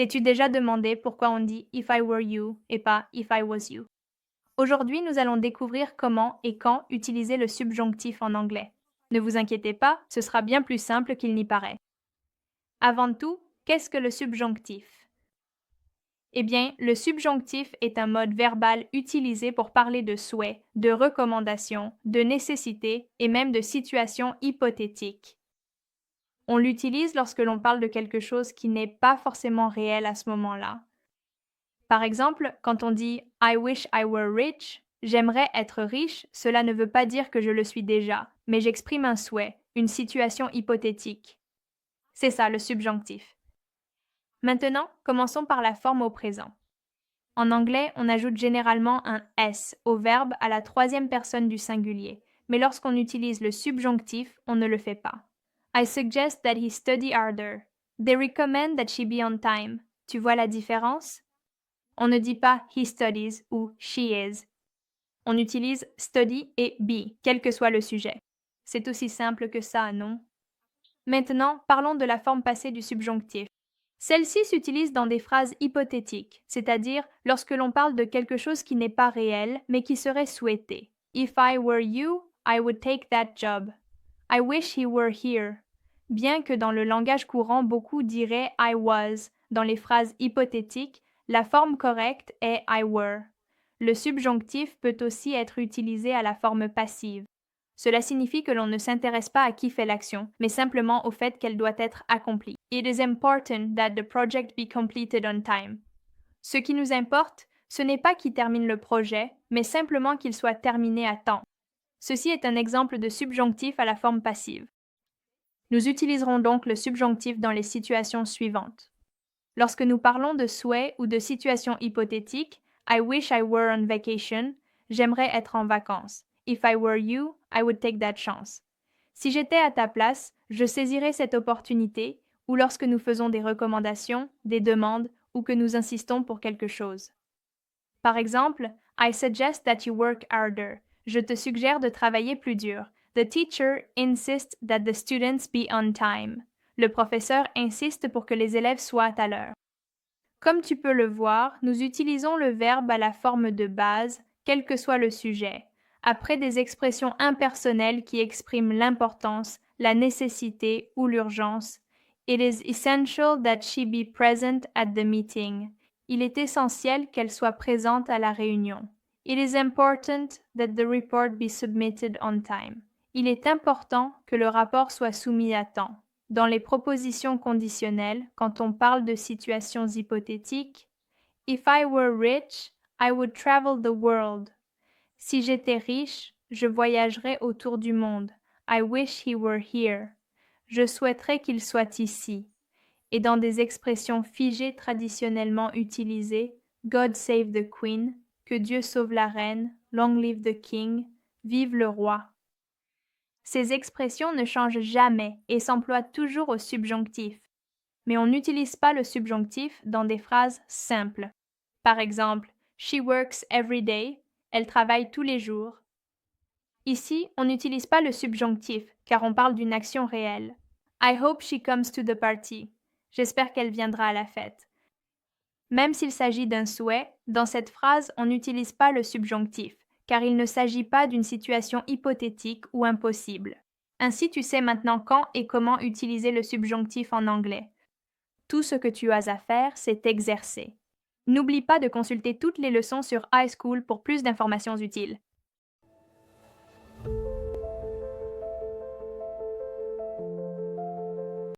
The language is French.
T'es-tu déjà demandé pourquoi on dit if I were you et pas if I was you? Aujourd'hui, nous allons découvrir comment et quand utiliser le subjonctif en anglais. Ne vous inquiétez pas, ce sera bien plus simple qu'il n'y paraît. Avant tout, qu'est-ce que le subjonctif? Eh bien, le subjonctif est un mode verbal utilisé pour parler de souhaits, de recommandations, de nécessités et même de situations hypothétiques. On l'utilise lorsque l'on parle de quelque chose qui n'est pas forcément réel à ce moment-là. Par exemple, quand on dit I wish I were rich, j'aimerais être riche, cela ne veut pas dire que je le suis déjà, mais j'exprime un souhait, une situation hypothétique. C'est ça le subjonctif. Maintenant, commençons par la forme au présent. En anglais, on ajoute généralement un s au verbe à la troisième personne du singulier, mais lorsqu'on utilise le subjonctif, on ne le fait pas. I suggest that he study harder. They recommend that she be on time. Tu vois la différence? On ne dit pas he studies ou she is. On utilise study et be, quel que soit le sujet. C'est aussi simple que ça, non? Maintenant, parlons de la forme passée du subjonctif. Celle-ci s'utilise dans des phrases hypothétiques, c'est-à-dire lorsque l'on parle de quelque chose qui n'est pas réel, mais qui serait souhaité. If I were you, I would take that job. I wish he were here. Bien que dans le langage courant, beaucoup diraient I was, dans les phrases hypothétiques, la forme correcte est I were. Le subjonctif peut aussi être utilisé à la forme passive. Cela signifie que l'on ne s'intéresse pas à qui fait l'action, mais simplement au fait qu'elle doit être accomplie. It is important that the project be completed on time. Ce qui nous importe, ce n'est pas qui termine le projet, mais simplement qu'il soit terminé à temps. Ceci est un exemple de subjonctif à la forme passive. Nous utiliserons donc le subjonctif dans les situations suivantes. Lorsque nous parlons de souhaits ou de situations hypothétiques, I wish I were on vacation, j'aimerais être en vacances. If I were you, I would take that chance. Si j'étais à ta place, je saisirais cette opportunité, ou lorsque nous faisons des recommandations, des demandes, ou que nous insistons pour quelque chose. Par exemple, I suggest that you work harder. Je te suggère de travailler plus dur. The teacher insists that the students be on time. Le professeur insiste pour que les élèves soient à l'heure. Comme tu peux le voir, nous utilisons le verbe à la forme de base, quel que soit le sujet, après des expressions impersonnelles qui expriment l'importance, la nécessité ou l'urgence. It is essential that she be present at the meeting. Il est essentiel qu'elle soit présente à la réunion. It is important that the report be submitted on time. Il est important que le rapport soit soumis à temps. Dans les propositions conditionnelles, quand on parle de situations hypothétiques, If I were rich, I would travel the world. Si j'étais riche, je voyagerais autour du monde. I wish he were here. Je souhaiterais qu'il soit ici. Et dans des expressions figées traditionnellement utilisées, God save the Queen, que Dieu sauve la reine, Long live the King, vive le roi. Ces expressions ne changent jamais et s'emploient toujours au subjonctif. Mais on n'utilise pas le subjonctif dans des phrases simples. Par exemple, She works every day. Elle travaille tous les jours. Ici, on n'utilise pas le subjonctif car on parle d'une action réelle. I hope she comes to the party. J'espère qu'elle viendra à la fête. Même s'il s'agit d'un souhait, dans cette phrase, on n'utilise pas le subjonctif, car il ne s'agit pas d'une situation hypothétique ou impossible. Ainsi, tu sais maintenant quand et comment utiliser le subjonctif en anglais. Tout ce que tu as à faire, c'est exercer. N'oublie pas de consulter toutes les leçons sur iSchool pour plus d'informations utiles.